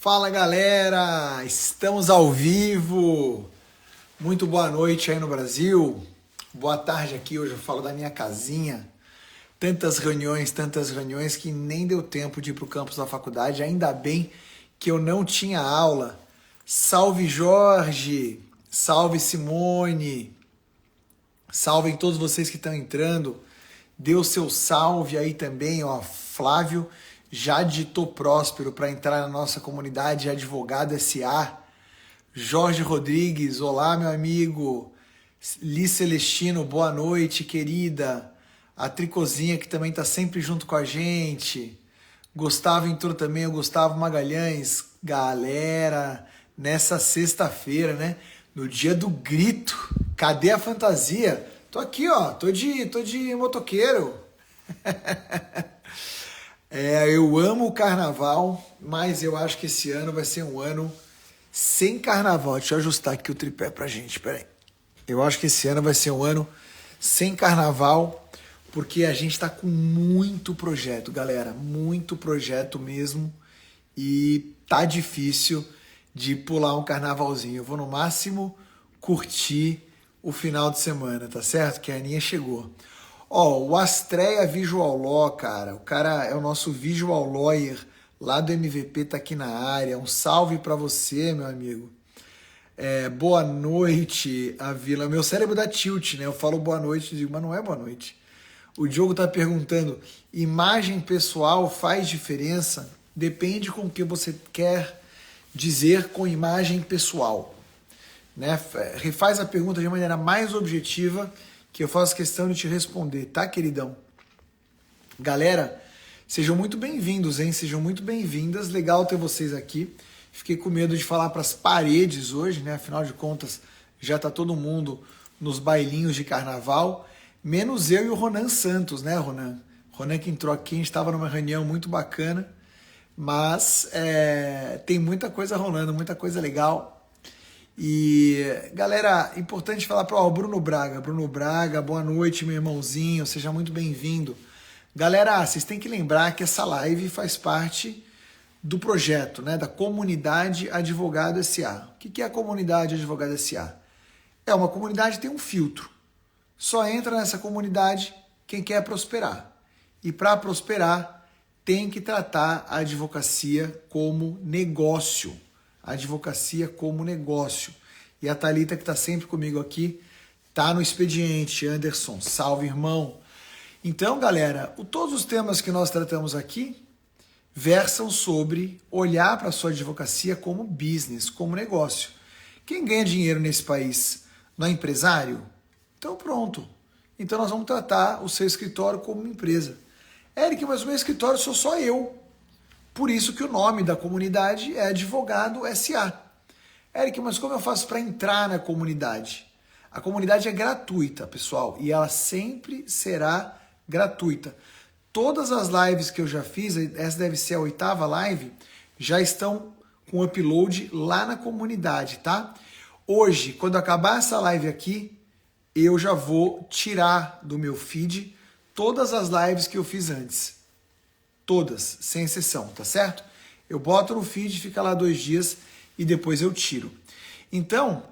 Fala galera, estamos ao vivo. Muito boa noite aí no Brasil. Boa tarde aqui, hoje eu falo da minha casinha. Tantas reuniões que nem deu tempo de ir para o campus da faculdade. Ainda bem que eu não tinha aula. Salve Jorge, salve Simone, salvem todos vocês que estão entrando. Dê o seu salve aí também, ó. Flávio já digitou Próspero para entrar na nossa comunidade Advogado SA. Jorge Rodrigues, olá meu amigo. Li Celestino, boa noite, querida. A Tricozinha que também está sempre junto com a gente. Gustavo entrou também, o Gustavo Magalhães. Galera, nessa sexta-feira, né? No dia do grito. Cadê a fantasia? Tô aqui, ó. Tô de motoqueiro. Eu amo o carnaval, mas eu acho que esse ano vai ser um ano sem carnaval. Deixa eu ajustar aqui o tripé pra gente, peraí. Eu acho que esse ano vai ser um ano sem carnaval, porque a gente tá com muito projeto, galera. Muito projeto mesmo. E tá difícil de pular um carnavalzinho. Eu vou no máximo curtir o final de semana, tá certo? Que a Aninha chegou. Ó, o Astreia Visual Law, cara. O cara é o nosso Visual Lawyer lá do MVP, tá aqui na área. Um salve pra você, meu amigo. Boa noite, a Vila. Meu cérebro dá tilt, né? Eu falo boa noite e digo, mas não é boa noite. O Diogo tá perguntando, imagem pessoal faz diferença? Depende com o que você quer dizer com imagem pessoal. Né? Refaz a pergunta de maneira mais objetiva, que eu faço questão de te responder, tá, queridão? Galera, sejam muito bem-vindos, hein? Sejam muito bem-vindas. Legal ter vocês aqui. Fiquei com medo de falar para as paredes hoje, né? Afinal de contas, já tá todo mundo nos bailinhos de carnaval, menos eu e o Ronan Santos, né, Ronan? Ronan que entrou aqui, a gente estava numa reunião muito bacana, mas tem muita coisa rolando, muita coisa legal. E, galera, importante falar para o Bruno Braga, boa noite, meu irmãozinho, seja muito bem-vindo. Galera, vocês têm que lembrar que essa live faz parte do projeto, né, da Comunidade Advogado SA. O que é a Comunidade Advogado SA? É uma comunidade que tem um filtro. Só entra nessa comunidade quem quer prosperar. E para prosperar, tem que tratar a advocacia como negócio. Advocacia como negócio. E a Thalita, que está sempre comigo aqui, tá no expediente. Anderson, salve, irmão. Então, galera, todos os temas que nós tratamos aqui versam sobre olhar para a sua advocacia como business, como negócio. Quem ganha dinheiro nesse país não é empresário? Então pronto. Então nós vamos tratar o seu escritório como uma empresa. Eric, mas o meu escritório sou só eu. Por isso que o nome da comunidade é Advogado SA. Eric, mas como eu faço para entrar na comunidade? A comunidade é gratuita, pessoal, e ela sempre será gratuita. Todas as lives que eu já fiz, essa deve ser a 8ª live, já estão com upload lá na comunidade, tá? Hoje, quando acabar essa live aqui, eu já vou tirar do meu feed todas as lives que eu fiz antes. Todas, sem exceção, tá certo? Eu boto no feed, fica lá 2 dias e depois eu tiro. Então,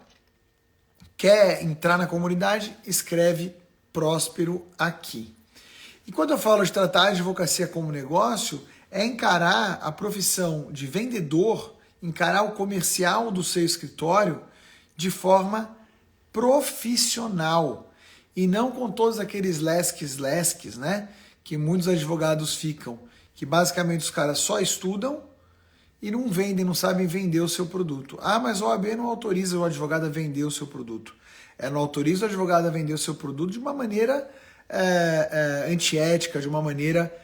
quer entrar na comunidade? Escreve Próspero aqui. E quando eu falo de tratar a advocacia como negócio, é encarar a profissão de vendedor, encarar o comercial do seu escritório de forma profissional. E não com todos aqueles lesques, né? Que muitos advogados ficam. Que basicamente os caras só estudam e não vendem, não sabem vender o seu produto. Ah, mas a OAB não autoriza o advogado a vender o seu produto. Não autoriza o advogado a vender o seu produto de uma maneira antiética, de uma maneira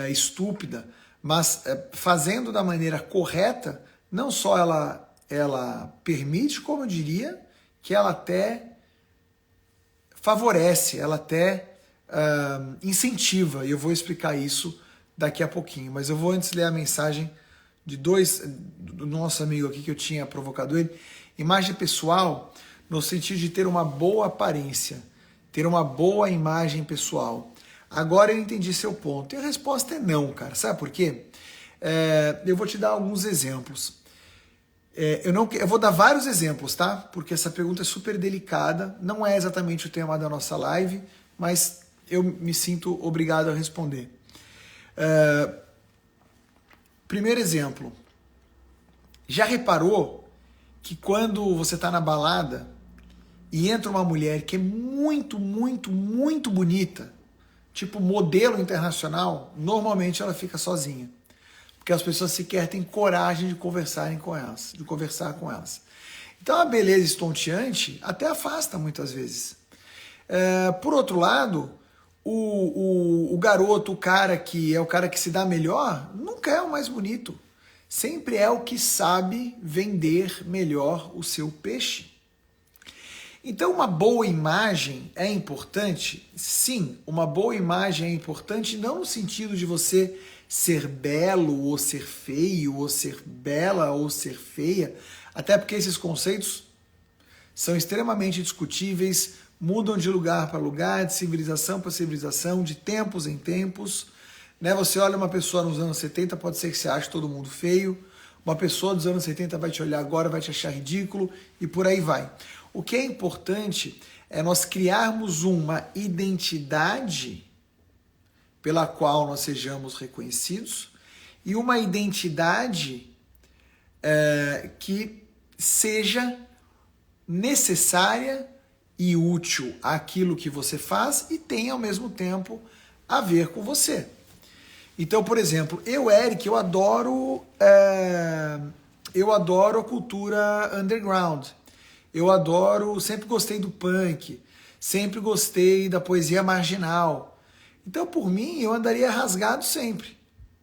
estúpida, mas fazendo da maneira correta, não só ela permite, como eu diria, que ela até favorece, ela até incentiva, e eu vou explicar isso daqui a pouquinho, mas eu vou antes ler a mensagem do nosso amigo aqui, que eu tinha provocado ele. Imagem pessoal no sentido de ter uma boa aparência, ter uma boa imagem pessoal. Agora eu entendi seu ponto, e a resposta é não, cara, sabe por quê? Eu vou te dar alguns exemplos. Eu vou dar vários exemplos, tá? Porque essa pergunta é super delicada, não é exatamente o tema da nossa live, mas eu me sinto obrigado a responder. Primeiro exemplo. Já reparou que quando você está na balada e entra uma mulher que é muito, muito, muito bonita, tipo modelo internacional, normalmente ela fica sozinha. Porque as pessoas sequer têm coragem de conversar com elas. Então a beleza estonteante até afasta muitas vezes. Por outro lado, o garoto, o cara que se dá melhor, nunca é o mais bonito. Sempre é o que sabe vender melhor o seu peixe. Então uma boa imagem é importante? Sim, uma boa imagem é importante não no sentido de você ser belo ou ser feio, ou ser bela ou ser feia, até porque esses conceitos são extremamente discutíveis, mudam de lugar para lugar, de civilização para civilização, de tempos em tempos. Né? Você olha uma pessoa nos anos 70, pode ser que você ache todo mundo feio, uma pessoa dos anos 70 vai te olhar agora, vai te achar ridículo e por aí vai. O que é importante é nós criarmos uma identidade pela qual nós sejamos reconhecidos e uma identidade que seja necessária e útil àquilo que você faz e tenha ao mesmo tempo a ver com você. Então, por exemplo, Eric, eu adoro a cultura underground. Sempre gostei do punk, sempre gostei da poesia marginal. Então, por mim, eu andaria rasgado sempre.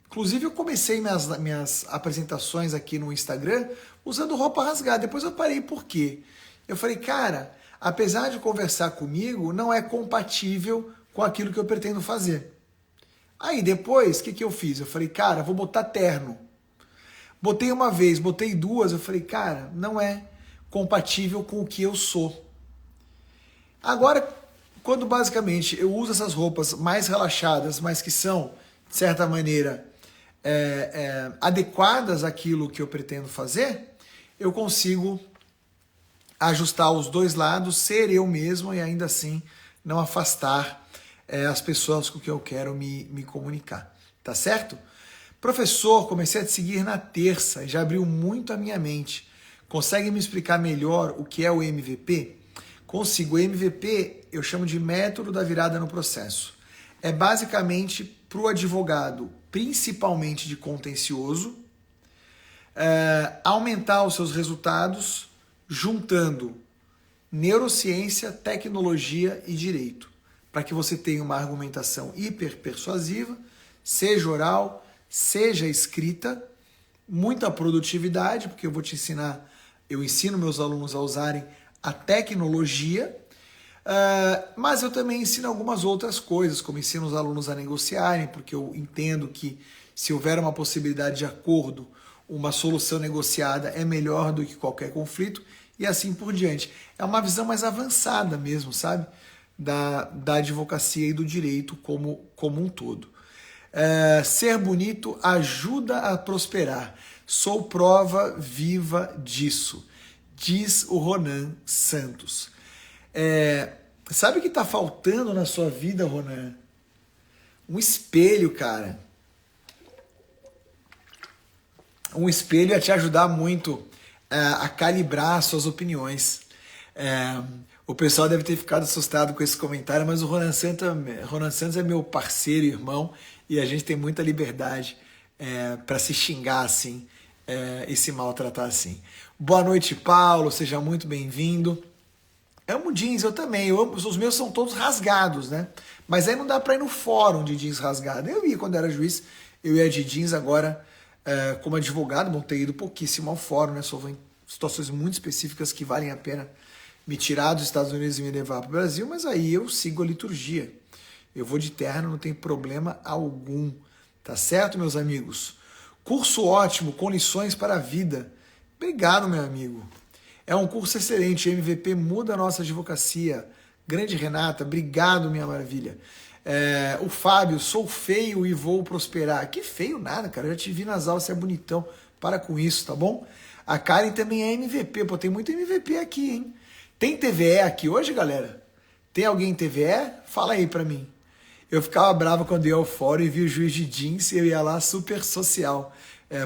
Inclusive, eu comecei minhas apresentações aqui no Instagram usando roupa rasgada. Depois eu parei, por quê? Eu falei, cara, apesar de conversar comigo, não é compatível com aquilo que eu pretendo fazer. Aí, depois, o que eu fiz? Eu falei, cara, vou botar terno. Botei uma vez, botei duas, eu falei, cara, não é compatível com o que eu sou. Agora, quando basicamente eu uso essas roupas mais relaxadas, mas que são, de certa maneira, adequadas àquilo que eu pretendo fazer, eu consigo ajustar os dois lados, ser eu mesmo e ainda assim não afastar as pessoas com quem eu quero me comunicar. Tá certo? Professor, comecei a te seguir na terça e já abriu muito a minha mente. Consegue me explicar melhor o que é o MVP? Consigo. O MVP eu chamo de método da virada no processo. É basicamente para o advogado, principalmente de contencioso, aumentar os seus resultados juntando neurociência, tecnologia e direito, para que você tenha uma argumentação hiper persuasiva, seja oral, seja escrita, muita produtividade, porque eu ensino meus alunos a usarem a tecnologia, mas eu também ensino algumas outras coisas, como ensino os alunos a negociarem, porque eu entendo que se houver uma possibilidade de acordo, uma solução negociada é melhor do que qualquer conflito, e assim por diante. É uma visão mais avançada mesmo, sabe? Da advocacia e do direito como um todo. Ser bonito ajuda a prosperar. Sou prova viva disso, diz o Ronan Santos. Sabe o que está faltando na sua vida, Ronan? Um espelho, cara. Um espelho ia te ajudar muito a calibrar suas opiniões. O pessoal deve ter ficado assustado com esse comentário, mas o Ronan Santos é meu parceiro e irmão e a gente tem muita liberdade para se xingar assim e se maltratar assim. Boa noite, Paulo, seja muito bem-vindo. Amo jeans, eu também. Os meus são todos rasgados, né? Mas aí não dá para ir no fórum de jeans rasgado. Eu ia quando era juiz, eu ia de jeans. Agora, como advogado, não tenho ido pouquíssimo ao fórum, né? Só vou em situações muito específicas que valem a pena me tirar dos Estados Unidos e me levar para o Brasil, mas aí eu sigo a liturgia. Eu vou de terno, não tem problema algum. Tá certo, meus amigos? Curso ótimo, com lições para a vida. Obrigado, meu amigo. É um curso excelente, MVP muda a nossa advocacia. Grande Renata, obrigado, minha maravilha. O Fábio, sou feio e vou prosperar. Que feio nada, cara. Eu já te vi nas aulas, você é bonitão. Para com isso, tá bom? A Karen também é MVP. Pô, tem muito MVP aqui, hein? Tem TVE aqui hoje, galera? Tem alguém em TVE? Fala aí pra mim. Eu ficava bravo quando eu ia ao fórum e vi o juiz de jeans e eu ia lá super social.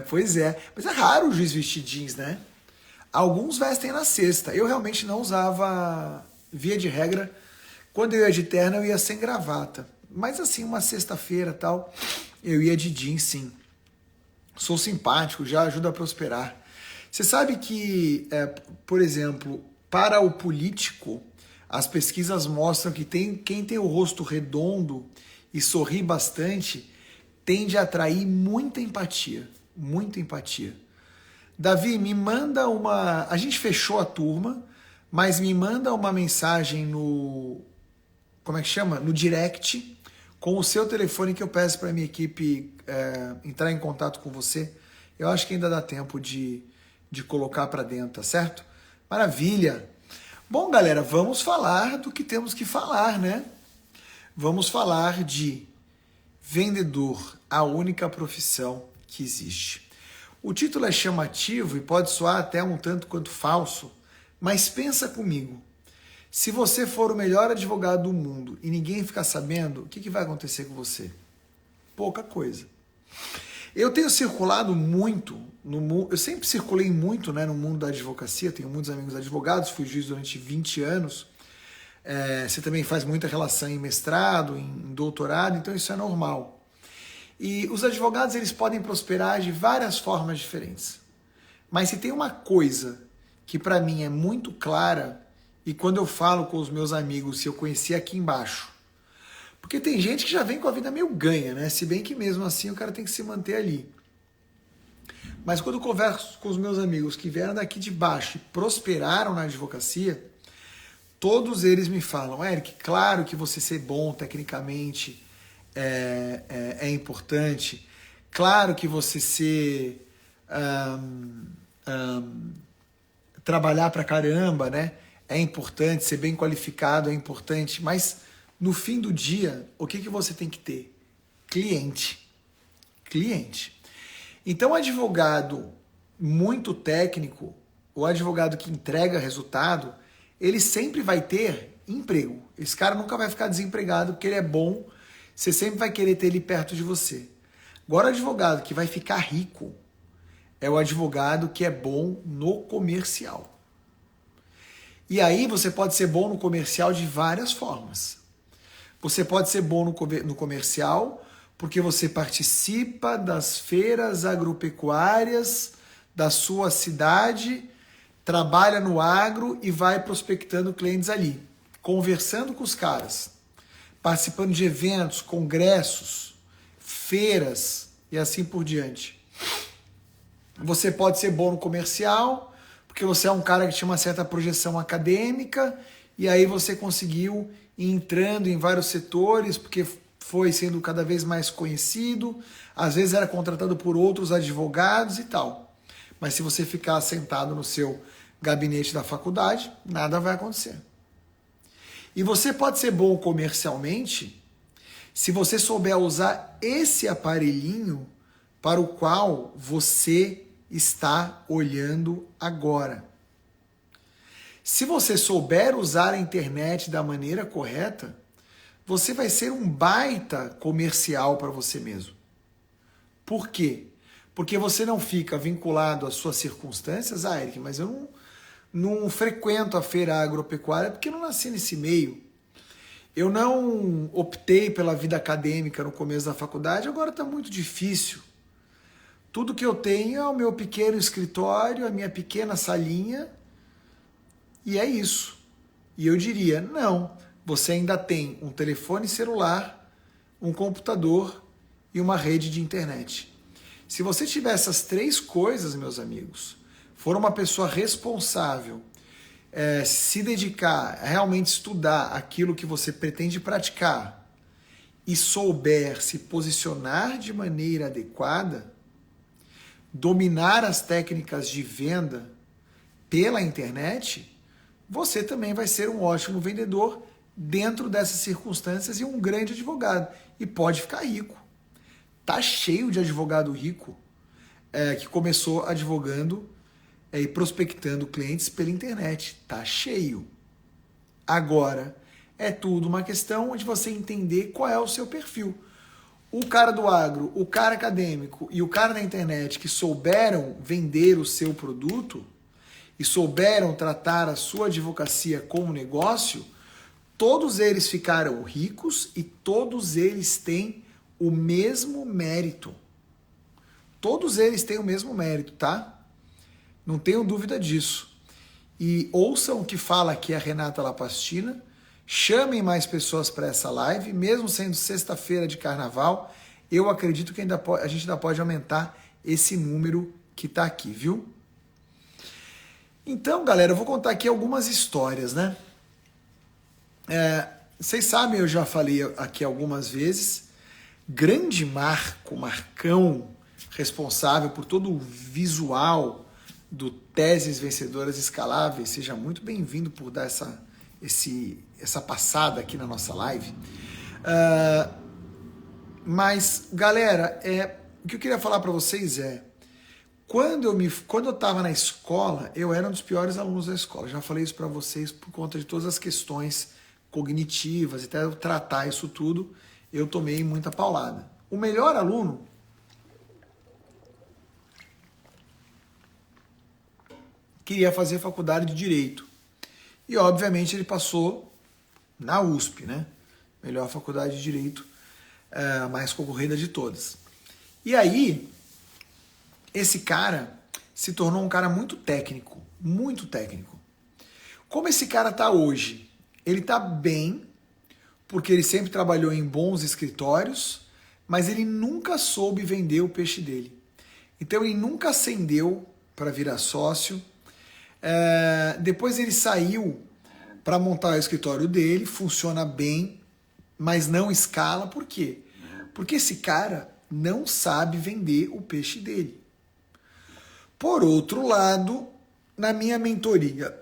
Pois é. Mas é raro o juiz vestir jeans, né? Alguns vestem na sexta. Eu realmente não usava, via de regra, quando eu ia de terno eu ia sem gravata. Mas assim, uma sexta-feira tal, eu ia de jeans sim. Sou simpático, já ajuda a prosperar. Você sabe que, por exemplo, para o político, as pesquisas mostram que quem tem o rosto redondo e sorri bastante tende a atrair muita empatia. Muita empatia. Davi, me manda uma... A gente fechou a turma, mas me manda uma mensagem no... Como é que chama? No direct, com o seu telefone que eu peço para a minha equipe entrar em contato com você. Eu acho que ainda dá tempo de colocar para dentro, tá certo? Maravilha! Bom, galera, vamos falar do que temos que falar, né? Vamos falar de vendedor, a única profissão que existe. O título é chamativo e pode soar até um tanto quanto falso, mas pensa comigo. Se você for o melhor advogado do mundo e ninguém ficar sabendo, o que vai acontecer com você? Pouca coisa. Eu tenho circulado muito no mundo, eu sempre circulei muito, né, no mundo da advocacia, tenho muitos amigos advogados, fui juiz durante 20 anos, você também faz muita relação em mestrado, em doutorado, então isso é normal. E os advogados eles podem prosperar de várias formas diferentes. Mas se tem uma coisa que para mim é muito clara, e quando eu falo com os meus amigos, se eu conheci aqui embaixo, porque tem gente que já vem com a vida meio ganha, né? Se bem que mesmo assim o cara tem que se manter ali. Mas quando eu converso com os meus amigos que vieram daqui de baixo e prosperaram na advocacia, todos eles me falam, Eric, claro que você ser bom tecnicamente é importante, claro que você ser trabalhar pra caramba, né? É importante, ser bem qualificado é importante, mas no fim do dia, o que você tem que ter? Cliente. Cliente. Então, o advogado muito técnico, o advogado que entrega resultado, ele sempre vai ter emprego. Esse cara nunca vai ficar desempregado porque ele é bom, você sempre vai querer ter ele perto de você. Agora, o advogado que vai ficar rico é o advogado que é bom no comercial. E aí você pode ser bom no comercial de várias formas. Você pode ser bom no comercial porque você participa das feiras agropecuárias da sua cidade, trabalha no agro e vai prospectando clientes ali, conversando com os caras, participando de eventos, congressos, feiras e assim por diante. Você pode ser bom no comercial porque você é um cara que tinha uma certa projeção acadêmica e aí você conseguiu ir entrando em vários setores porque foi sendo cada vez mais conhecido, às vezes era contratado por outros advogados e tal. Mas se você ficar sentado no seu gabinete da faculdade, nada vai acontecer. E você pode ser bom comercialmente se você souber usar esse aparelhinho para o qual você está olhando agora. Se você souber usar a internet da maneira correta, você vai ser um baita comercial para você mesmo. Por quê? Porque você não fica vinculado às suas circunstâncias. Eric, mas eu não frequento a feira agropecuária porque eu não nasci nesse meio. Eu não optei pela vida acadêmica no começo da faculdade, agora está muito difícil. Tudo que eu tenho é o meu pequeno escritório, a minha pequena salinha, e é isso. E eu diria, não, você ainda tem um telefone celular, um computador e uma rede de internet. Se você tiver essas três coisas, meus amigos, for uma pessoa responsável, se dedicar a realmente estudar aquilo que você pretende praticar e souber se posicionar de maneira adequada, dominar as técnicas de venda pela internet, você também vai ser um ótimo vendedor dentro dessas circunstâncias e um grande advogado. E pode ficar rico. Tá cheio de advogado rico que começou advogando e prospectando clientes pela internet. Tá cheio. Agora, é tudo uma questão de você entender qual é o seu perfil. O cara do agro, o cara acadêmico e o cara da internet que souberam vender o seu produto e souberam tratar a sua advocacia como negócio, todos eles ficaram ricos e todos eles têm o mesmo mérito. Todos eles têm o mesmo mérito, tá? Não tenho dúvida disso. E ouçam o que fala aqui a Renata Lapastina. Chamem mais pessoas para essa live, mesmo sendo sexta-feira de carnaval. Eu acredito que a gente ainda pode aumentar esse número que está aqui, viu? Então, galera, eu vou contar aqui algumas histórias, né? Vocês sabem, eu já falei aqui algumas vezes, grande Marcão, responsável por todo o visual do Teses Vencedoras Escaláveis, seja muito bem-vindo por dar essa passada aqui na nossa live. Mas, galera, o que eu queria falar para vocês quando eu estava na escola, eu era um dos piores alunos da escola. Já falei isso para vocês por conta de todas as questões cognitivas, até eu tratar isso tudo, eu tomei muita paulada. O melhor aluno queria fazer faculdade de Direito. E, obviamente, ele passou na USP, né? Melhor faculdade de Direito, a mais concorrida de todas. E aí, esse cara se tornou um cara muito técnico, muito técnico. Como esse cara tá hoje? Ele tá bem, porque ele sempre trabalhou em bons escritórios, mas ele nunca soube vender o peixe dele. Então ele nunca ascendeu para virar sócio. Depois ele saiu para montar o escritório dele, funciona bem, mas não escala. Por quê? Porque esse cara não sabe vender o peixe dele. Por outro lado, na minha mentoria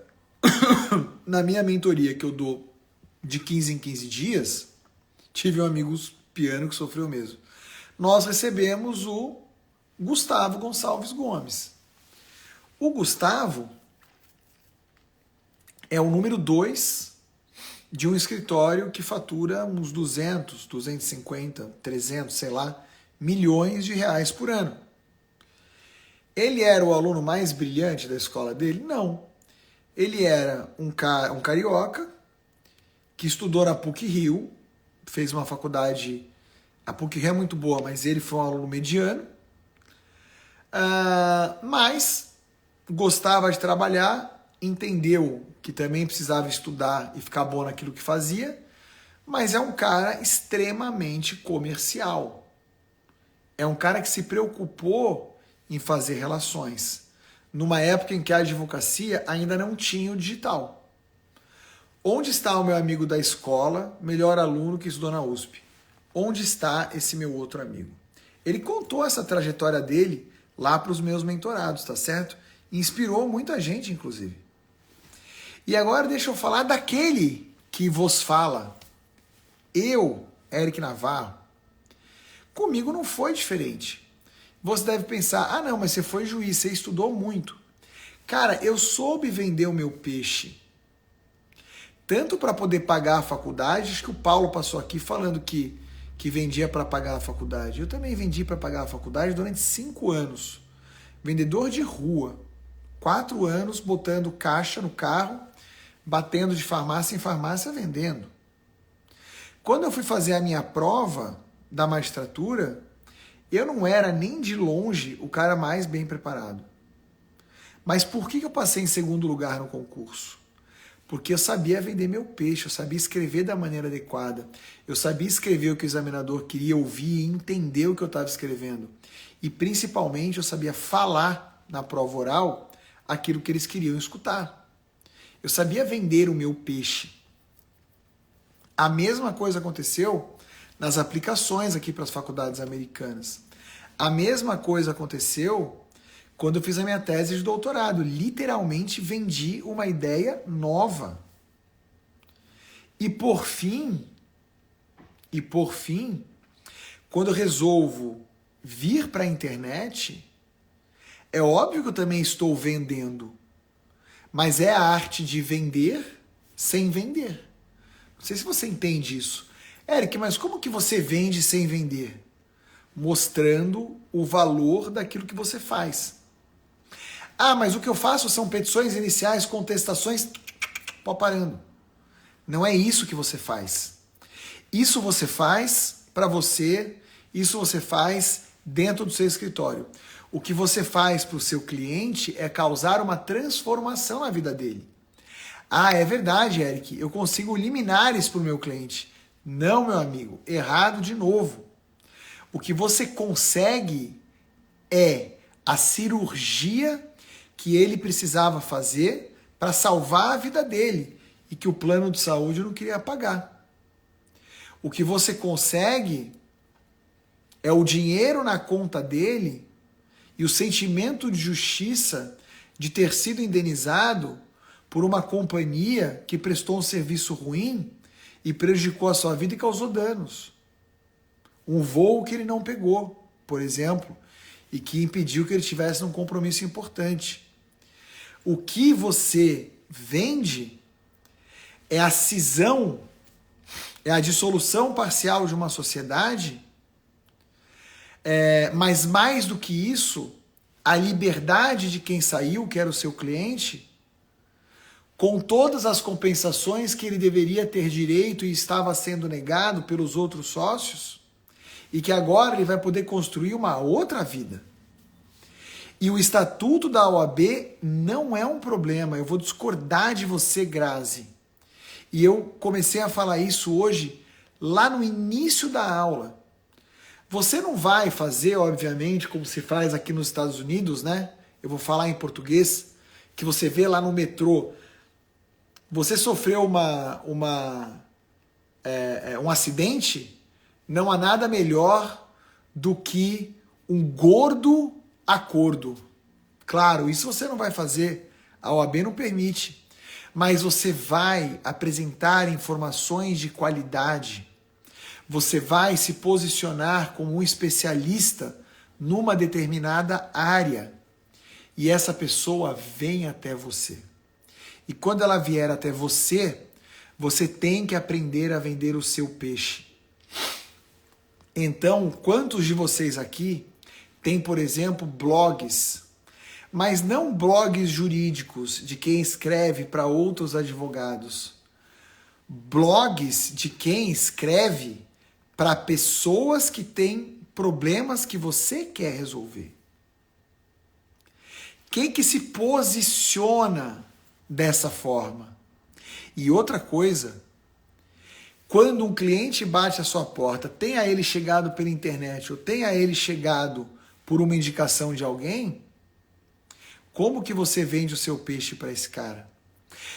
que eu dou de 15 em 15 dias, tive um amigo piano que sofreu mesmo. Nós recebemos o Gustavo Gonçalves Gomes. O Gustavo é o número 2 de um escritório que fatura uns 200, 250, 300, sei lá, milhões de reais por ano. Ele era o aluno mais brilhante da escola dele? Não. Ele era um carioca que estudou na PUC-Rio, fez uma faculdade... A PUC-Rio é muito boa, mas ele foi um aluno mediano. Mas gostava de trabalhar, entendeu que também precisava estudar e ficar bom naquilo que fazia, mas é um cara extremamente comercial. É um cara que se preocupou em fazer relações, numa época em que a advocacia ainda não tinha o digital. Onde está o meu amigo da escola, melhor aluno que estudou na USP? Onde está esse meu outro amigo? Ele contou essa trajetória dele lá para os meus mentorados, tá certo? Inspirou muita gente, inclusive. E agora deixa eu falar daquele que vos fala. Eu, Eric Navarro, comigo não foi diferente. Você deve pensar, não, mas você foi juiz, você estudou muito. Cara, eu soube vender o meu peixe. Tanto para poder pagar a faculdade, acho que o Paulo passou aqui falando que vendia para pagar a faculdade. Eu também vendi para pagar a faculdade durante 5 anos. Vendedor de rua. 4 anos botando caixa no carro, batendo de farmácia em farmácia, vendendo. Quando eu fui fazer a minha prova da magistratura, eu não era nem de longe o cara mais bem preparado. Mas por que eu passei em segundo lugar no concurso? Porque eu sabia vender meu peixe, eu sabia escrever da maneira adequada, eu sabia escrever o que o examinador queria ouvir e entender o que eu estava escrevendo. E principalmente eu sabia falar na prova oral aquilo que eles queriam escutar. Eu sabia vender o meu peixe. A mesma coisa aconteceu nas aplicações aqui para as faculdades americanas. A mesma coisa aconteceu quando eu fiz a minha tese de doutorado. Literalmente vendi uma ideia nova. E por fim, quando eu resolvo vir para a internet, é óbvio que eu também estou vendendo, mas é a arte de vender sem vender. Não sei se você entende isso. Eric, mas como que você vende sem vender? Mostrando o valor daquilo que você faz. Ah, mas o que eu faço são petições iniciais, contestações, pó parando. Não é isso que você faz. Isso você faz para você, isso você faz dentro do seu escritório. O que você faz para o seu cliente é causar uma transformação na vida dele. Ah, é verdade, Eric, eu consigo liminares para o meu cliente. Não, meu amigo, errado de novo. O que você consegue é a cirurgia que ele precisava fazer para salvar a vida dele e que o plano de saúde não queria pagar. O que você consegue é o dinheiro na conta dele e o sentimento de justiça de ter sido indenizado por uma companhia que prestou um serviço ruim e prejudicou a sua vida e causou danos. Um voo que ele não pegou, por exemplo, e que impediu que ele tivesse um compromisso importante. O que você vende é a cisão, é a dissolução parcial de uma sociedade, mas mais do que isso, a liberdade de quem saiu, que era o seu cliente, com todas as compensações que ele deveria ter direito e estava sendo negado pelos outros sócios, e que agora ele vai poder construir uma outra vida. E o estatuto da OAB não é um problema. Eu vou discordar de você, Grazi. E eu comecei a falar isso hoje, lá no início da aula. Você não vai fazer, obviamente, como se faz aqui nos Estados Unidos, né? Eu vou falar em português, que você vê lá no metrô. Você sofreu um acidente, não há nada melhor do que um gordo acordo. Claro, isso você não vai fazer, a OAB não permite, mas você vai apresentar informações de qualidade, você vai se posicionar como um especialista numa determinada área e essa pessoa vem até você. E quando ela vier até você, você tem que aprender a vender o seu peixe. Então, quantos de vocês aqui tem, por exemplo, blogs, mas não blogs jurídicos de quem escreve para outros advogados, blogs de quem escreve para pessoas que têm problemas que você quer resolver. Quem que se posiciona dessa forma? E outra coisa, quando um cliente bate a sua porta, tenha ele chegado pela internet ou tenha ele chegado por uma indicação de alguém, como que você vende o seu peixe para esse cara?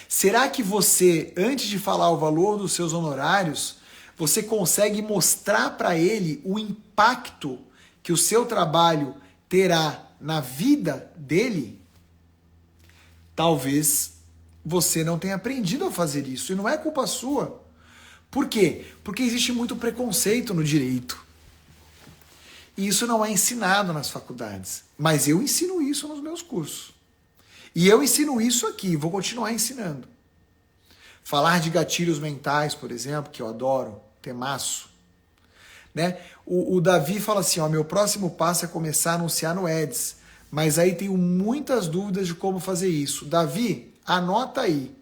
Será que você, antes de falar o valor dos seus honorários, você consegue mostrar para ele o impacto que o seu trabalho terá na vida dele? Talvez você não tenha aprendido a fazer isso, e não é culpa sua. Por quê? Porque existe muito preconceito no direito. E isso não é ensinado nas faculdades. Mas eu ensino isso nos meus cursos. E eu ensino isso aqui, vou continuar ensinando. Falar de gatilhos mentais, por exemplo, que eu adoro, temaço. Né? O Davi fala assim, ó, meu próximo passo é começar a anunciar no Ads, mas aí tenho muitas dúvidas de como fazer isso. Davi, anota aí,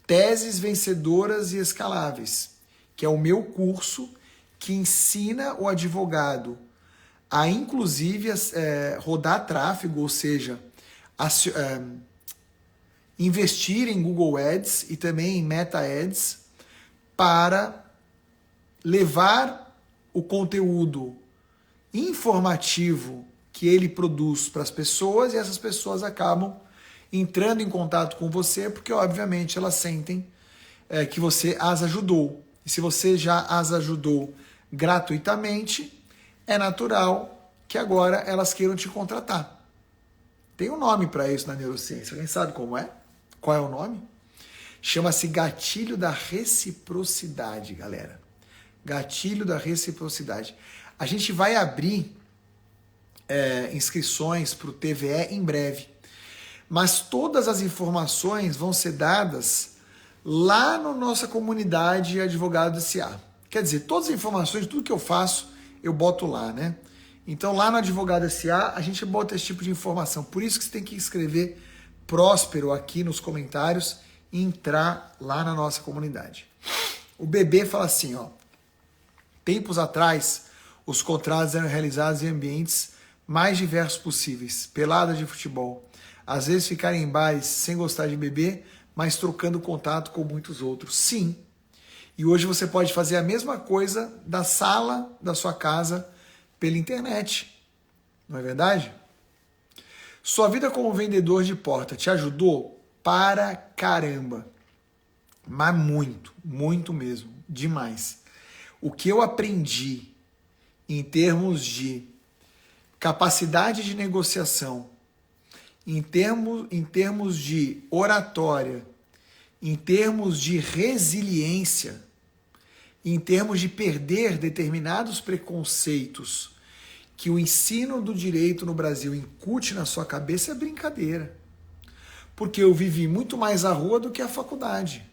Teses Vencedoras e Escaláveis, que é o meu curso que ensina o advogado a, inclusive, rodar tráfego, ou seja, investir em Google Ads e também em Meta Ads para levar o conteúdo informativo que ele produz para as pessoas e essas pessoas acabam entrando em contato com você porque, obviamente, elas sentem que você as ajudou. E se você já as ajudou gratuitamente, é natural que agora elas queiram te contratar. Tem um nome para isso na neurociência. Alguém sabe como é? Qual é o nome? Chama-se gatilho da reciprocidade, galera. Gatilho da reciprocidade. A gente vai abrir inscrições para o TVE em breve. Mas todas as informações vão ser dadas lá na nossa comunidade Advogado SA. Quer dizer, todas as informações, tudo que eu faço, eu boto lá, né? Então lá no Advogado SA a gente bota esse tipo de informação. Por isso que você tem que escrever Próspero aqui nos comentários e entrar lá na nossa comunidade. O bebê fala assim, ó. Tempos atrás, os contratos eram realizados em ambientes mais diversos possíveis. Pelada de futebol. Às vezes ficar em bares sem gostar de beber, mas trocando contato com muitos outros. Sim. E hoje você pode fazer a mesma coisa da sala da sua casa pela internet. Não é verdade? Sua vida como vendedor de porta te ajudou para caramba. Mas muito, muito mesmo. Demais. O que eu aprendi em termos de capacidade de negociação, em termos de oratória, em termos de resiliência, em termos de perder determinados preconceitos que o ensino do direito no Brasil incute na sua cabeça é brincadeira. Porque eu vivi muito mais a rua do que a faculdade.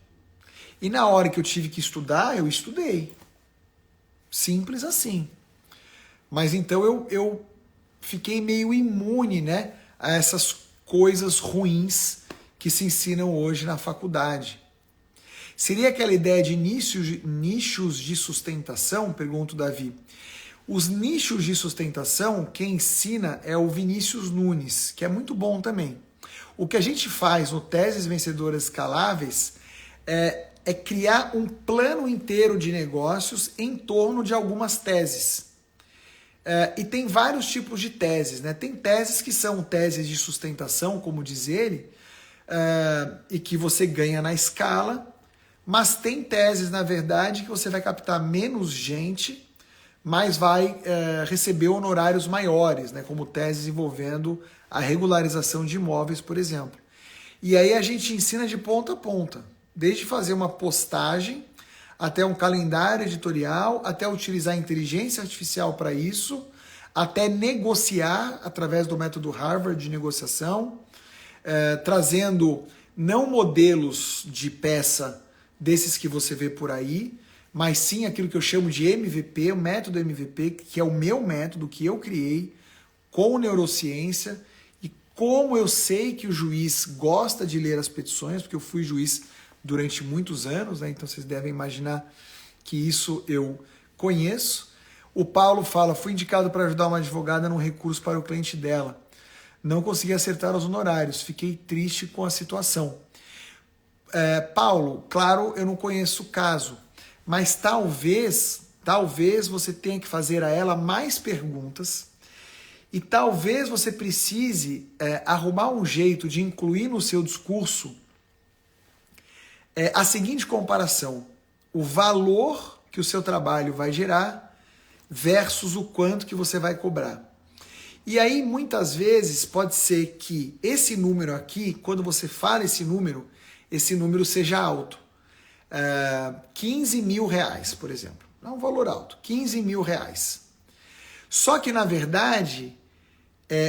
E na hora que eu tive que estudar, eu estudei. Simples assim. Mas então eu fiquei meio imune, né, a essas coisas ruins que se ensinam hoje na faculdade. Seria aquela ideia de nichos de sustentação? Pergunta o Davi. Os nichos de sustentação, quem ensina é o Vinícius Nunes, que é muito bom também. O que a gente faz no Teses Vencedoras Escaláveis é criar um plano inteiro de negócios em torno de algumas teses. E tem vários tipos de teses, né? Tem teses que são teses de sustentação, como diz ele, e que você ganha na escala, mas tem teses, na verdade, que você vai captar menos gente, mas vai receber honorários maiores, né? Como teses envolvendo a regularização de imóveis, por exemplo. E aí a gente ensina de ponta a ponta, desde fazer uma postagem, até um calendário editorial, até utilizar a inteligência artificial para isso, até negociar através do método Harvard de negociação, trazendo não modelos de peça desses que você vê por aí, mas sim aquilo que eu chamo de MVP, o método MVP, que é o meu método que eu criei com neurociência, e como eu sei que o juiz gosta de ler as petições, porque eu fui juiz durante muitos anos, né? Então vocês devem imaginar que isso eu conheço. O Paulo fala, fui indicado para ajudar uma advogada num recurso para o cliente dela. Não consegui acertar os honorários, fiquei triste com a situação. Paulo, claro, eu não conheço o caso, mas talvez você tenha que fazer a ela mais perguntas e talvez você precise arrumar um jeito de incluir no seu discurso a seguinte comparação: o valor que o seu trabalho vai gerar versus o quanto que você vai cobrar. E aí, muitas vezes, pode ser que esse número aqui, quando você fala esse número seja alto. 15 mil reais, por exemplo. É um valor alto, 15 mil reais. Só que, na verdade,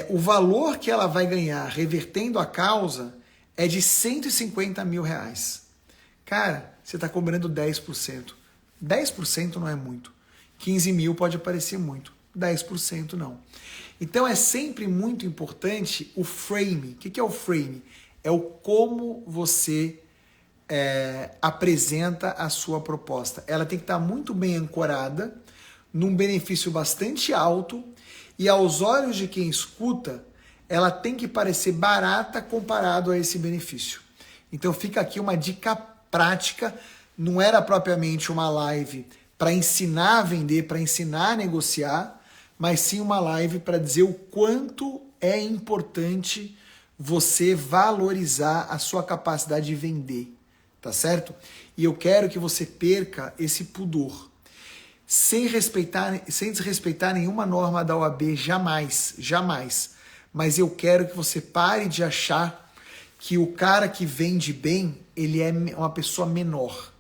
o valor que ela vai ganhar revertendo a causa é de 150 mil reais. Cara, você está cobrando 10%. 10% não é muito. 15 mil pode parecer muito. 10% não. Então é sempre muito importante o frame. O que é o frame? É o como você apresenta a sua proposta. Ela tem que estar muito bem ancorada, num benefício bastante alto, e aos olhos de quem escuta, ela tem que parecer barata comparado a esse benefício. Então fica aqui uma dica prática, não era propriamente uma live para ensinar a vender, para ensinar a negociar, mas sim uma live para dizer o quanto é importante você valorizar a sua capacidade de vender, tá certo? E eu quero que você perca esse pudor, sem desrespeitar nenhuma norma da OAB, jamais, jamais. Mas eu quero que você pare de achar que o cara que vende bem, ele é uma pessoa menor.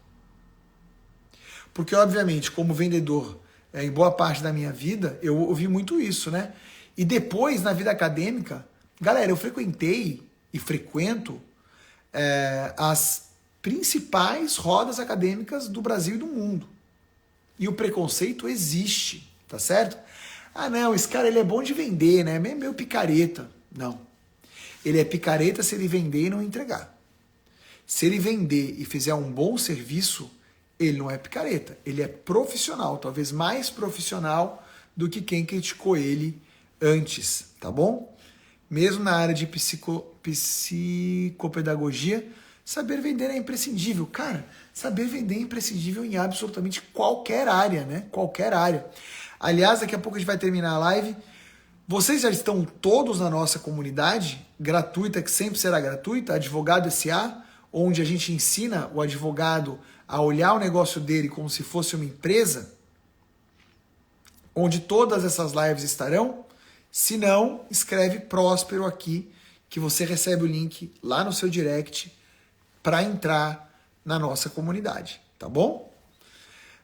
Porque, obviamente, como vendedor, em boa parte da minha vida, eu ouvi muito isso, né? E depois, na vida acadêmica, galera, eu frequentei e frequento as principais rodas acadêmicas do Brasil e do mundo. E o preconceito existe, tá certo? Ah, não, esse cara ele é bom de vender, né? Meio picareta. Não. Ele é picareta se ele vender e não entregar. Se ele vender e fizer um bom serviço, ele não é picareta. Ele é profissional, talvez mais profissional do que quem criticou ele antes, tá bom? Mesmo na área de psicopedagogia, saber vender é imprescindível. Cara, saber vender é imprescindível em absolutamente qualquer área, né? Qualquer área. Aliás, daqui a pouco a gente vai terminar a live. Vocês já estão todos na nossa comunidade gratuita, que sempre será gratuita, Advogado S.A., onde a gente ensina o advogado a olhar o negócio dele como se fosse uma empresa, onde todas essas lives estarão. Se não, escreve Próspero aqui, que você recebe o link lá no seu direct para entrar na nossa comunidade, tá bom?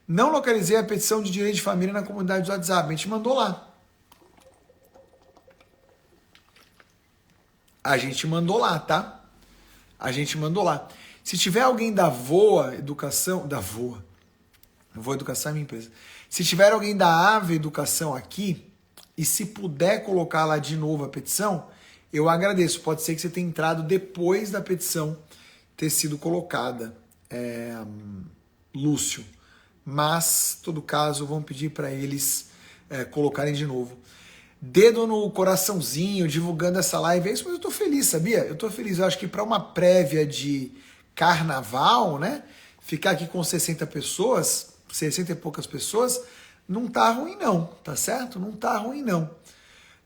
Não localizei a petição de direito de família na comunidade do WhatsApp, a gente mandou lá. A gente mandou lá, tá? A gente mandou lá. Se tiver alguém da VOA Educação, da VOA Educação é minha empresa. Se tiver alguém da AVE Educação aqui, e se puder colocar lá de novo a petição, eu agradeço. Pode ser que você tenha entrado depois da petição ter sido colocada, Lúcio. Mas, em todo caso, vamos pedir para eles colocarem de novo. Dedo no coraçãozinho, divulgando essa live. É isso, mas eu tô feliz, sabia? Eu tô feliz. Eu acho que para uma prévia de carnaval, né? Ficar aqui com 60 pessoas, 60 e poucas pessoas, não tá ruim não, tá certo? Não tá ruim não.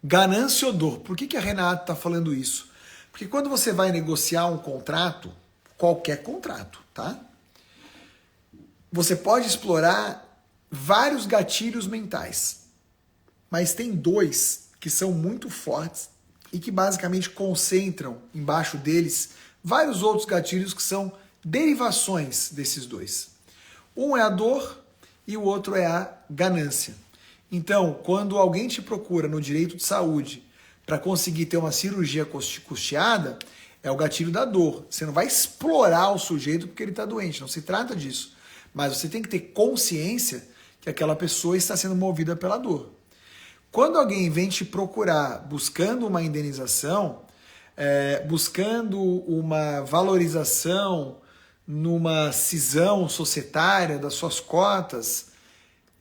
Ganância ou dor. Por que a Renata tá falando isso? Porque quando você vai negociar um contrato, qualquer contrato, tá? Você pode explorar vários gatilhos mentais. Mas tem dois que são muito fortes e que basicamente concentram embaixo deles vários outros gatilhos que são derivações desses dois. Um é a dor e o outro é a ganância. Então, quando alguém te procura no direito de saúde para conseguir ter uma cirurgia custeada, é o gatilho da dor. Você não vai explorar o sujeito porque ele está doente, não se trata disso. Mas você tem que ter consciência que aquela pessoa está sendo movida pela dor. Quando alguém vem te procurar buscando uma indenização, buscando uma valorização numa cisão societária das suas cotas,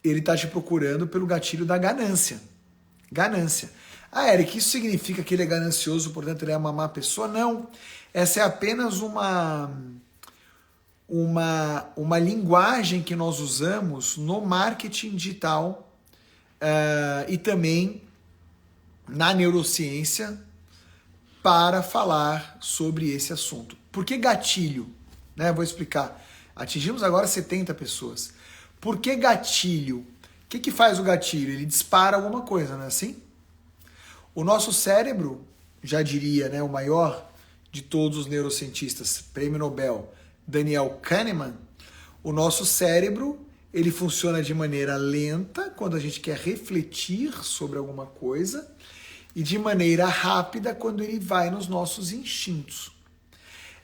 ele está te procurando pelo gatilho da ganância. Ganância. Ah, Eric, isso significa que ele é ganancioso, portanto ele é uma má pessoa? Não. Essa é apenas uma linguagem que nós usamos no marketing digital e também na neurociência para falar sobre esse assunto. Por que gatilho? Né? Vou explicar. Atingimos agora 70 pessoas. Por que gatilho? O que faz o gatilho? Ele dispara alguma coisa, não é assim? O nosso cérebro, já diria, né, o maior de todos os neurocientistas, prêmio Nobel, Daniel Kahneman, o nosso cérebro ele funciona de maneira lenta quando a gente quer refletir sobre alguma coisa e de maneira rápida quando ele vai nos nossos instintos.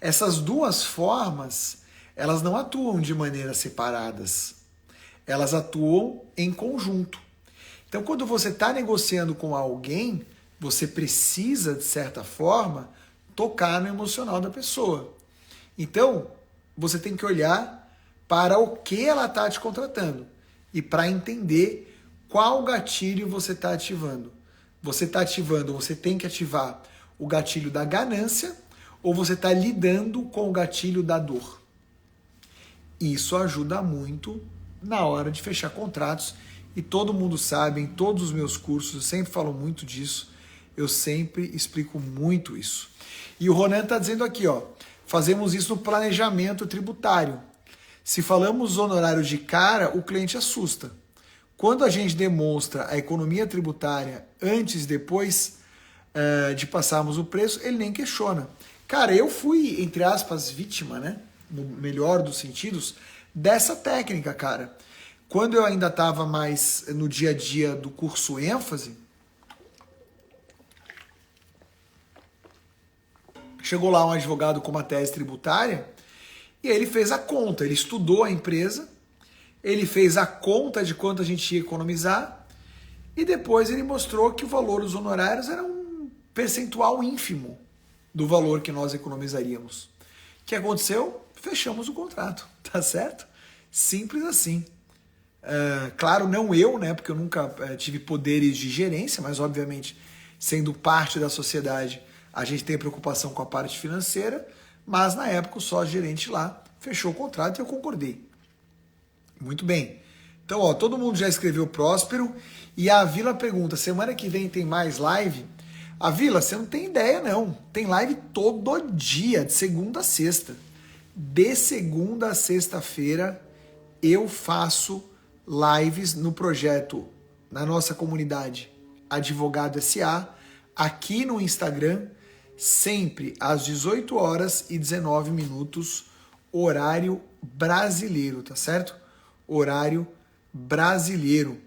Essas duas formas, elas não atuam de maneiras separadas. Elas atuam em conjunto. Então, quando você está negociando com alguém, você precisa, de certa forma, tocar no emocional da pessoa. Então, você tem que olhar para o que ela está te contratando e para entender qual gatilho você está ativando. Você tem que ativar o gatilho da ganância ou você está lidando com o gatilho da dor. Isso ajuda muito na hora de fechar contratos e todo mundo sabe, em todos os meus cursos, eu sempre falo muito disso, eu sempre explico muito isso. E o Ronan está dizendo aqui, ó, fazemos isso no planejamento tributário. Se falamos honorário de cara, o cliente assusta. Quando a gente demonstra a economia tributária antes e depois de passarmos o preço, ele nem questiona. Cara, eu fui, entre aspas, vítima, né? No melhor dos sentidos, dessa técnica, cara. Quando eu ainda estava mais no dia a dia do curso ênfase, chegou lá um advogado com uma tese tributária e ele fez a conta, ele estudou a empresa, ele fez a conta de quanto a gente ia economizar e depois ele mostrou que o valor dos honorários era um percentual ínfimo do valor que nós economizaríamos. O que aconteceu? Fechamos o contrato, tá certo? Simples assim. Claro, não eu, né? Porque eu nunca tive poderes de gerência, mas obviamente, sendo parte da sociedade, a gente tem preocupação com a parte financeira, mas na época o sócio gerente lá fechou o contrato e eu concordei. Muito bem. Então, ó, todo mundo já escreveu próspero e a Vila pergunta, semana que vem tem mais live? A Vila, você não tem ideia não, tem live todo dia, de segunda a sexta. De segunda a sexta-feira eu faço lives no projeto, na nossa comunidade Advogado SA, aqui no Instagram, sempre às 18 horas e 19 minutos, horário brasileiro, tá certo? Horário brasileiro.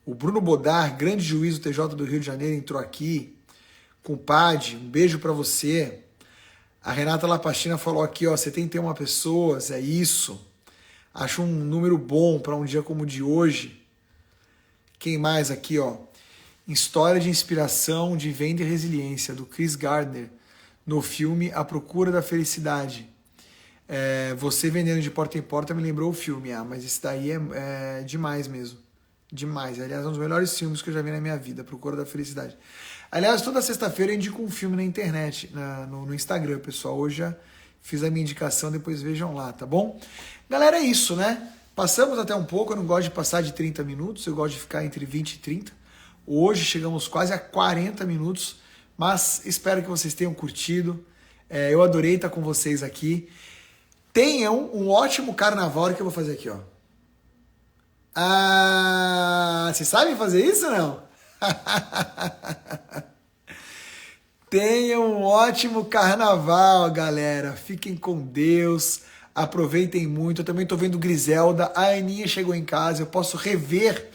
O Bruno Bodar, grande juiz do TJ do Rio de Janeiro, entrou aqui. Compadre, um beijo pra você. A Renata Lapastina falou aqui, ó, 71 pessoas, é isso. Acho um número bom para um dia como o de hoje. Quem mais aqui, ó? História de inspiração de venda e resiliência, do Chris Gardner, no filme A Procura da Felicidade. Você vendendo de porta em porta me lembrou o filme, mas esse daí é demais mesmo. Demais. Aliás, é um dos melhores filmes que eu já vi na minha vida, A Procura da Felicidade. Aliás, toda sexta-feira eu indico um filme na internet, no Instagram, pessoal. Hoje já fiz a minha indicação, depois vejam lá, tá bom? Galera, é isso, né? Passamos até um pouco, eu não gosto de passar de 30 minutos, eu gosto de ficar entre 20 e 30. Hoje chegamos quase a 40 minutos, mas espero que vocês tenham curtido. Eu adorei estar com vocês aqui. Tenham um ótimo carnaval, que eu vou fazer aqui, ó. Vocês sabem fazer isso ou não? Tenham um ótimo carnaval, galera. Fiquem com Deus. Aproveitem muito. Eu também tô vendo Griselda. A Aninha chegou em casa. Eu posso rever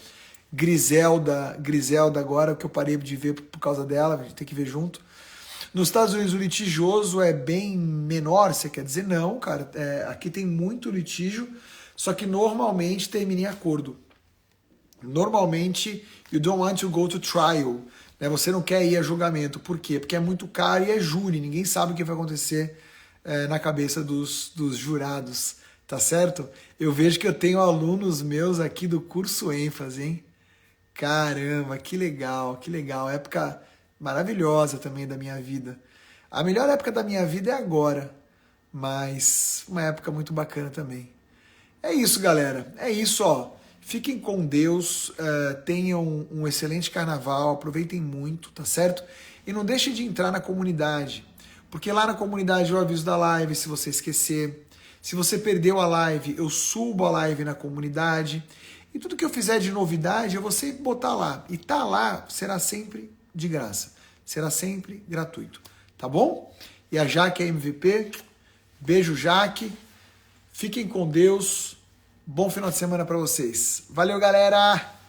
Griselda agora, que eu parei de ver por causa dela. A gente tem que ver junto. Nos Estados Unidos o litigioso é bem menor, você quer dizer? Não, cara. Aqui tem muito litígio, só que normalmente termina em acordo. Normalmente, you don't want to go to trial. Né? Você não quer ir a julgamento. Por quê? Porque é muito caro e é júri. Ninguém sabe o que vai acontecer na cabeça dos jurados. Tá certo? Eu vejo que eu tenho alunos meus aqui do curso ênfase, hein? Caramba, que legal, que legal. Época maravilhosa também da minha vida. A melhor época da minha vida é agora, mas uma época muito bacana também. É isso, galera. É isso, ó. Fiquem com Deus, tenham um excelente carnaval, aproveitem muito, tá certo? E não deixem de entrar na comunidade, porque lá na comunidade eu aviso da live se você esquecer. Se você perdeu a live, eu subo a live na comunidade. E tudo que eu fizer de novidade, eu vou sempre botar lá. E tá lá, será sempre de graça. Será sempre gratuito. Tá bom? E a Jaque é MVP. Beijo, Jaque. Fiquem com Deus. Bom final de semana para vocês. Valeu, galera!